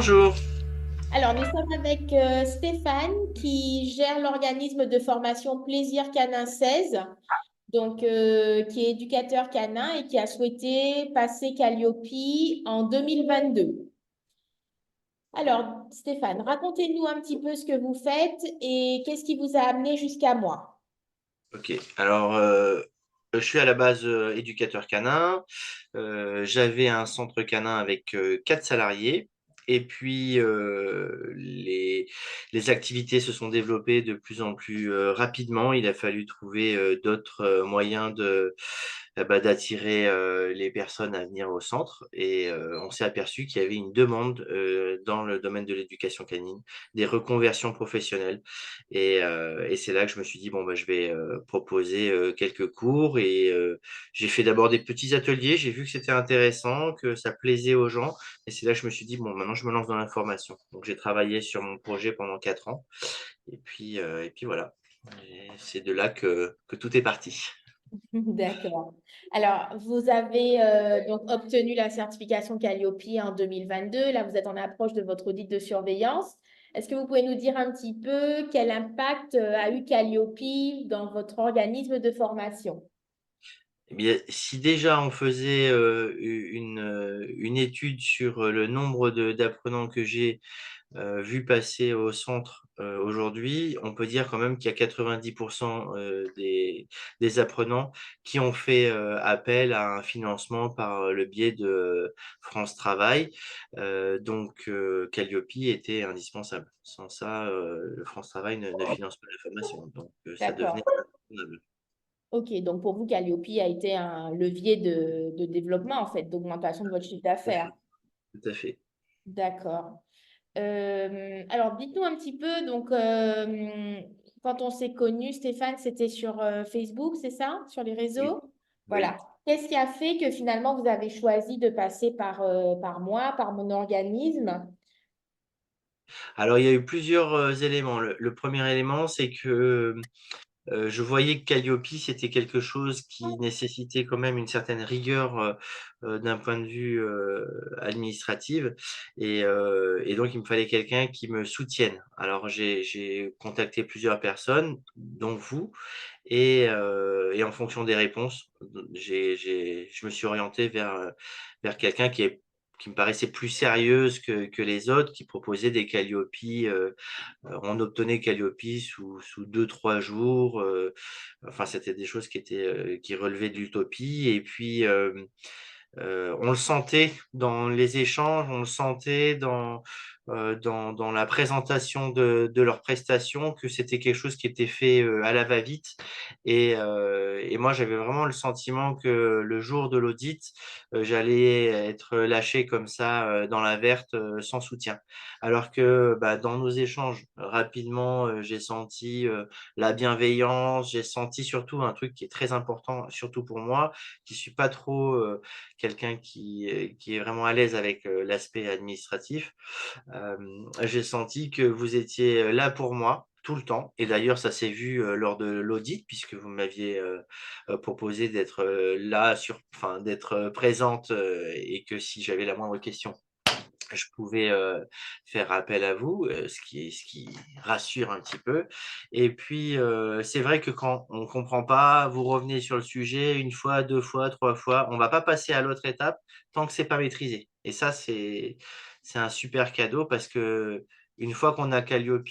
Bonjour. Alors, nous sommes avec Stéphane qui gère l'organisme de formation Plaisir Canin 16, donc qui est éducateur canin et qui a souhaité passer Calliope en 2022. Alors, Stéphane, racontez-nous un petit peu ce que vous faites et qu'est-ce qui vous a amené jusqu'à moi. Ok, alors je suis à la base éducateur canin. J'avais un centre canin avec 4 salariés. Et puis les activités se sont développées de plus en plus rapidement. Il a fallu trouver d'autres moyens d'attirer les personnes à venir au centre. Et on s'est aperçu qu'il y avait une demande dans le domaine de l'éducation canine, des reconversions professionnelles. Et c'est là que je me suis dit, bon, bah, je vais proposer quelques cours. Et j'ai fait d'abord des petits ateliers. J'ai vu que c'était intéressant, que ça plaisait aux gens. Et c'est là que je me suis dit, bon, maintenant, je me lance dans la formation. Donc, j'ai travaillé sur mon projet pendant 4 ans. Et puis voilà. Et c'est de là que tout est parti. D'accord. Alors, vous avez donc obtenu la certification Calliope en 2022. Là, vous êtes en approche de votre audit de surveillance. Est-ce que vous pouvez nous dire un petit peu quel impact a eu Calliope dans votre organisme de formation? Eh bien, si déjà on faisait une étude sur le nombre d'apprenants que j'ai vu passer au centre aujourd'hui, on peut dire quand même qu'il y a 90% des apprenants qui ont fait appel à un financement par le biais de France Travail. Donc, Calliope était indispensable. Sans ça, le France Travail ne finance pas la formation. Donc, ça devenait D'accord. incontournable. OK, donc pour vous, Calliope a été un levier de développement, en fait, d'augmentation de votre chiffre Tout à d'affaires. fait. Tout à fait. D'accord. Alors, dites-nous un petit peu, donc, quand on s'est connus, Stéphane, c'était sur Facebook, c'est ça? Sur les Oui. réseaux? Oui. Voilà. Qu'est-ce qui a fait que finalement vous avez choisi de passer par moi, par mon organisme? Alors, il y a eu plusieurs éléments. Le premier élément, c'est que je voyais que Calliope, c'était quelque chose qui nécessitait quand même une certaine rigueur d'un point de vue administratif. Et donc, il me fallait quelqu'un qui me soutienne. Alors, j'ai contacté plusieurs personnes, dont vous, et en fonction des réponses, je me suis orienté vers quelqu'un qui me paraissait plus sérieuse que les autres, qui proposait des Calliope. On obtenait Calliope sous 2, 3 jours. Enfin, c'était des choses qui relevaient de l'utopie. Et puis, on le sentait dans les échanges, on le sentait dans la présentation de leurs prestations, que c'était quelque chose qui était fait à la va-vite. Et moi, j'avais vraiment le sentiment que le jour de l'audit, j'allais être lâché comme ça dans la verte, sans soutien. Alors que bah, dans nos échanges, rapidement, j'ai senti la bienveillance, j'ai senti surtout un truc qui est très important, surtout pour moi, qui suis pas trop quelqu'un qui est vraiment à l'aise avec l'aspect administratif. J'ai senti que vous étiez là pour moi tout le temps. Et d'ailleurs, ça s'est vu lors de l'audit, puisque vous m'aviez proposé d'être là, enfin, d'être présente, et que si j'avais la moindre question, je pouvais faire appel à vous, ce qui rassure un petit peu. Et puis, c'est vrai que quand on comprend pas, vous revenez sur le sujet une fois, 2 fois, 3 fois. On va pas passer à l'autre étape tant que c'est pas maîtrisé. Et ça, c'est un super cadeau parce que une fois qu'on a Calliope,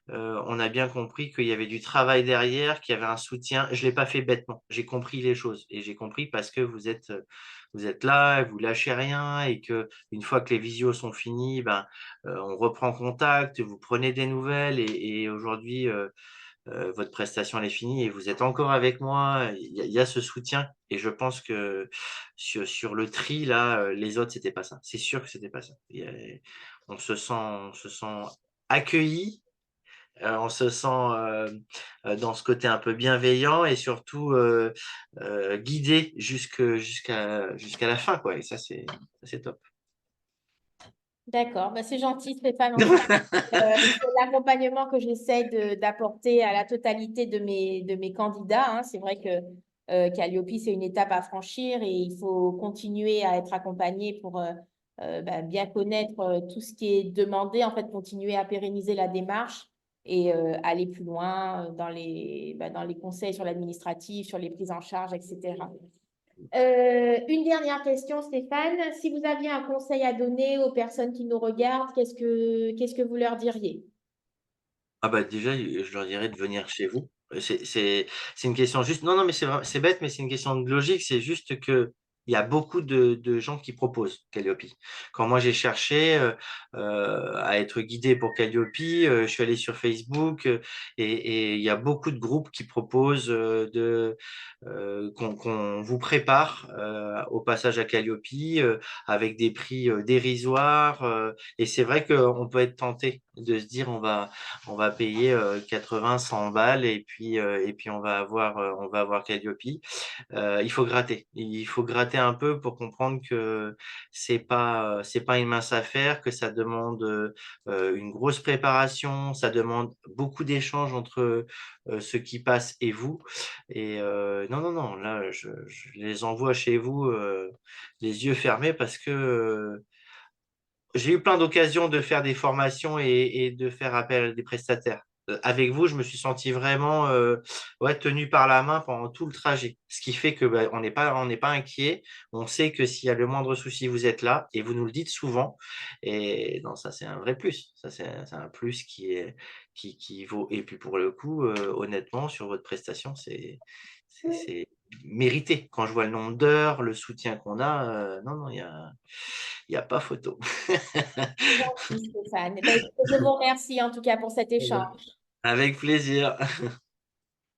on a bien compris qu'il y avait du travail derrière, qu'il y avait un soutien. Je l'ai pas fait bêtement. J'ai compris les choses et j'ai compris parce que vous êtes là, vous lâchez rien, et que une fois que les visios sont finis, ben, on reprend contact, vous prenez des nouvelles. Et aujourd'hui, votre prestation elle est finie et vous êtes encore avec moi. Il y a ce soutien et je pense que sur le tri là, les autres, c'était pas ça. C'est sûr que c'était pas ça. On se sent accueilli, on se sent, dans ce côté un peu bienveillant et surtout, guidé jusqu'à la fin, quoi. Et ça c'est top. D'accord, bah, c'est gentil, Stéphane. En tout cas, c'est l'accompagnement que j'essaie d'apporter à la totalité de mes candidats, hein. C'est vrai que Calliope, c'est une étape à franchir et il faut continuer à être accompagné pour bien connaître tout ce qui est demandé, en fait, continuer à pérenniser la démarche et aller plus loin dans les conseils sur l'administratif, sur les prises en charge, etc. Une dernière question, Stéphane. Si vous aviez un conseil à donner aux personnes qui nous regardent, qu'est-ce que vous leur diriez? Ah bah, déjà, je leur dirais de venir chez vous. C'est une question juste non, non, mais c'est bête, mais c'est une question de logique. C'est juste que il y a beaucoup de gens qui proposent Calliope. Quand moi j'ai cherché, à être guidé pour Calliope, je suis allé sur Facebook, et il y a beaucoup de groupes qui proposent, qu'on vous prépare, au passage à Calliope, avec des prix, dérisoires, et c'est vrai qu'on peut être tenté de se dire: «On va payer 80, 100 balles et puis on va avoir Calliope. Il faut gratter. Il faut gratter un peu pour comprendre que c'est pas une mince affaire, que ça demande une grosse préparation, ça demande beaucoup d'échanges entre ceux qui passent et vous. Et non, non, non, là, je les envoie chez vous les yeux fermés parce que j'ai eu plein d'occasions de faire des formations et de faire appel à des prestataires. Avec vous, je me suis senti vraiment ouais, tenu par la main pendant tout le trajet. Ce qui fait que bah, on n'est pas inquiet. On sait que s'il y a le moindre souci, vous êtes là et vous nous le dites souvent. Et non, ça, c'est un vrai plus. Ça, c'est un plus qui vaut. Et puis pour le coup, honnêtement, sur votre prestation, c'est mérité. Quand je vois le nombre d'heures, le soutien qu'on a, non, non, il y a pas photo. Merci, Stéphane. Eh ben, écoutez, je vous remercie en tout cas pour cet échange. Avec plaisir.